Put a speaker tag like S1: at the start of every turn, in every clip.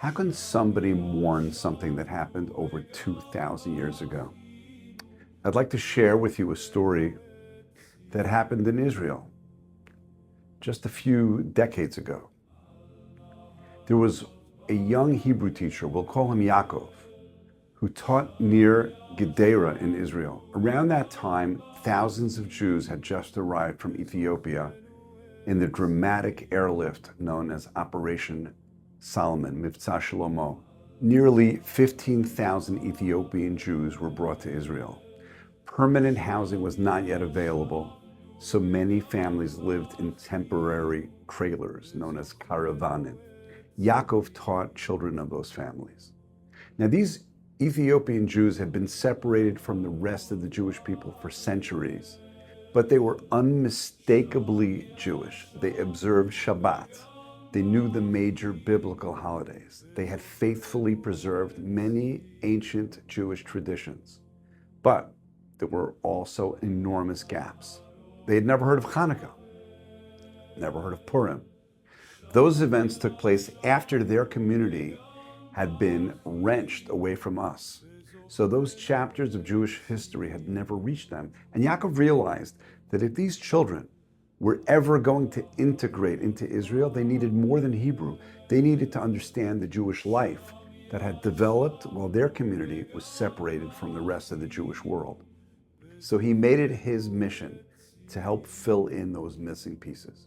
S1: How can somebody mourn something that happened over 2,000 years ago? I'd like to share with you a story that happened in Israel just a few decades ago. There was a young Hebrew teacher, we'll call him Yaakov, who taught near Gedera in Israel. Around that time, thousands of Jews had just arrived from Ethiopia in the dramatic airlift known as Operation Solomon, Mivtza Shlomo. Nearly 15,000 Ethiopian Jews were brought to Israel. Permanent housing was not yet available, so many families lived in temporary trailers known as karavanim. Yaakov taught children of those families. Now, these Ethiopian Jews had been separated from the rest of the Jewish people for centuries, but they were unmistakably Jewish. They observed Shabbat. They knew the major biblical holidays. They had faithfully preserved many ancient Jewish traditions. But there were also enormous gaps. They had never heard of Hanukkah, never heard of Purim. Those events took place after their community had been wrenched away from us. So those chapters of Jewish history had never reached them. And Yaakov realized that if these children were ever going to integrate into Israel, they needed more than Hebrew. They needed to understand the Jewish life that had developed while their community was separated from the rest of the Jewish world. So he made it his mission to help fill in those missing pieces.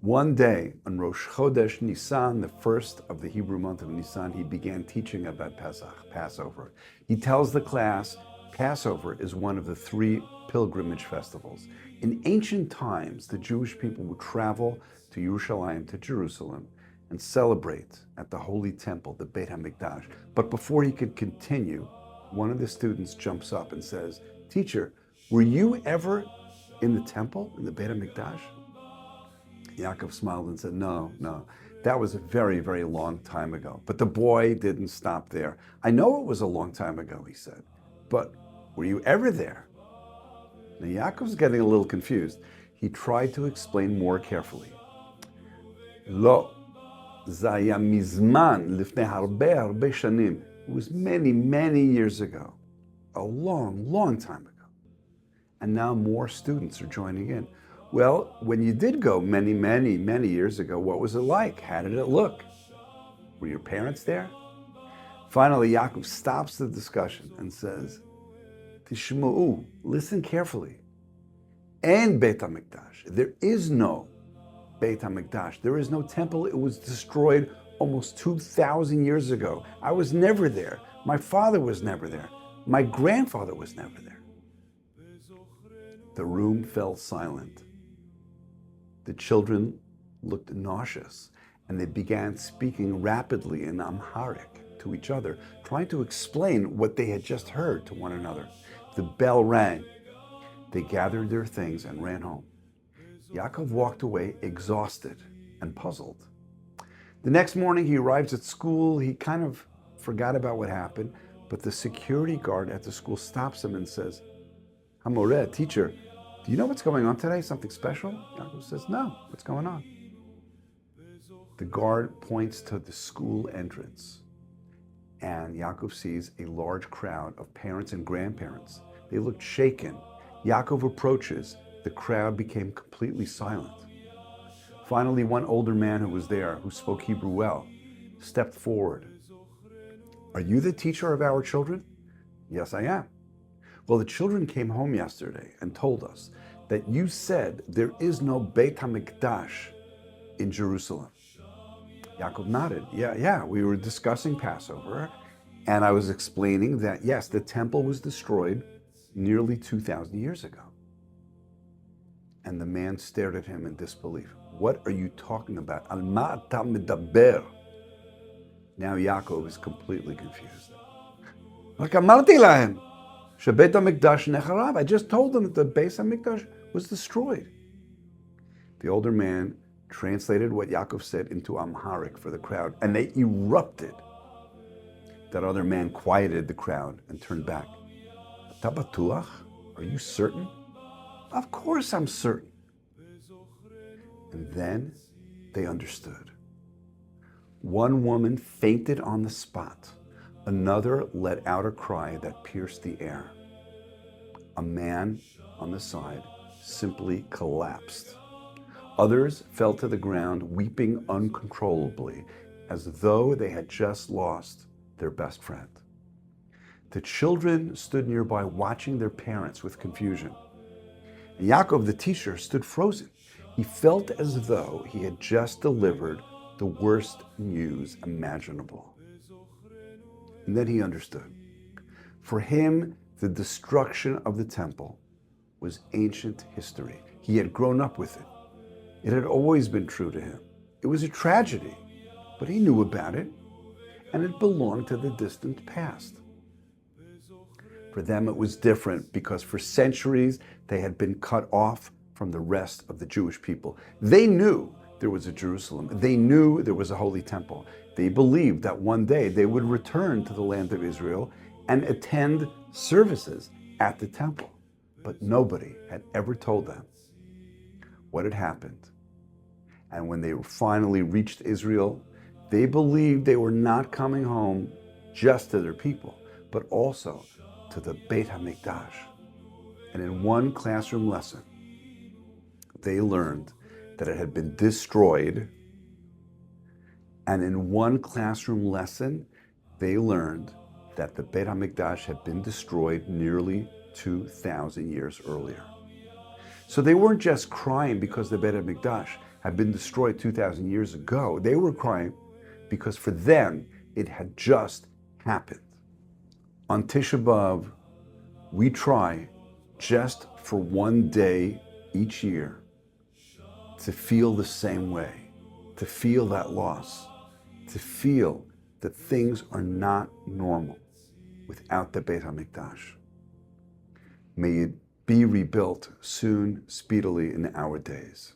S1: One day, on Rosh Chodesh Nisan, the first of the Hebrew month of Nisan, he began teaching about Pesach, Passover. He tells the class, Passover is one of the three pilgrimage festivals. In ancient times, the Jewish people would travel to Yerushalayim, to Jerusalem, and celebrate at the Holy Temple, the Beit HaMikdash. But before he could continue, one of the students jumps up and says, "Teacher, were you ever in the temple, in the Beit HaMikdash?" Yaakov smiled and said, no, that was a very, very long time ago. But the boy didn't stop there. "I know it was a long time ago," he said, "but were you ever there?" Now Yaakov's getting a little confused. He tried to explain more carefully. "Lo, זה היה מזמן, לפני הרבה שנים." It was many, many years ago. A long, long time ago. And now more students are joining in. "Well, when you did go many, many, many years ago, what was it like? How did it look? Were your parents there?" Finally, Yaakov stops the discussion and says, "Tishma'u, listen carefully. En Beit HaMikdash. There is no Beit HaMikdash. There is no temple. It was destroyed almost 2,000 years ago. I was never there. My father was never there. My grandfather was never there." The room fell silent. The children looked nauseous, and they began speaking rapidly in Amharic to each other, trying to explain what they had just heard to one another. The bell rang. They gathered their things and ran home. Yaakov walked away exhausted and puzzled. The next morning he arrives at school. He kind of forgot about what happened, but the security guard at the school stops him and says, "Hamoreh, teacher, do you know what's going on today? Something special?" Yaakov says, "No, what's going on?" The guard points to the school entrance, and Yaakov sees a large crowd of parents and grandparents. They looked shaken. Yaakov approaches. The crowd became completely silent. Finally, one older man who was there, who spoke Hebrew well, stepped forward. "Are you the teacher of our children?" "Yes, I am." "Well, the children came home yesterday and told us that you said there is no Beit HaMikdash in Jerusalem." Yaakov nodded. Yeah, we were discussing Passover, and I was explaining that, yes, the temple was destroyed nearly 2,000 years ago. And the man stared at him in disbelief. "What are you talking about? Al ma ata medaber?" Now Yaakov is completely confused. "Like amarti lahem, sheBeit HaMikdash necharav." I just told them that the Beit HaMikdash was destroyed. The older man translated what Yaakov said into Amharic for the crowd, and they erupted. That other man quieted the crowd and turned back. "Ata batuach? Are you certain?" "Of course I'm certain." And then they understood. One woman fainted on the spot. Another let out a cry that pierced the air. A man on the side simply collapsed. Others fell to the ground, weeping uncontrollably, as though they had just lost their best friend. The children stood nearby, watching their parents with confusion. And Yaakov, the teacher, stood frozen. He felt as though he had just delivered the worst news imaginable. And then he understood. For him, the destruction of the temple was ancient history. He had grown up with it. It had always been true to him. It was a tragedy, but he knew about it, and it belonged to the distant past. For them, it was different because for centuries they had been cut off from the rest of the Jewish people. They knew there was a Jerusalem. They knew there was a holy temple. They believed that one day they would return to the land of Israel and attend services at the temple. But nobody had ever told them what had happened. And when they finally reached Israel, they believed they were not coming home just to their people, but also to the Beit HaMikdash. And in one classroom lesson, they learned that it had been destroyed. And in one classroom lesson, they learned that the Beit HaMikdash had been destroyed nearly 2,000 years earlier. So they weren't just crying because the Beit HaMikdash had been destroyed 2,000 years ago. They were crying because for them, it had just happened. On Tisha B'Av, we try just for one day each year to feel the same way, to feel that loss, to feel that things are not normal without the Beit HaMikdash. May it be rebuilt soon, speedily in our days.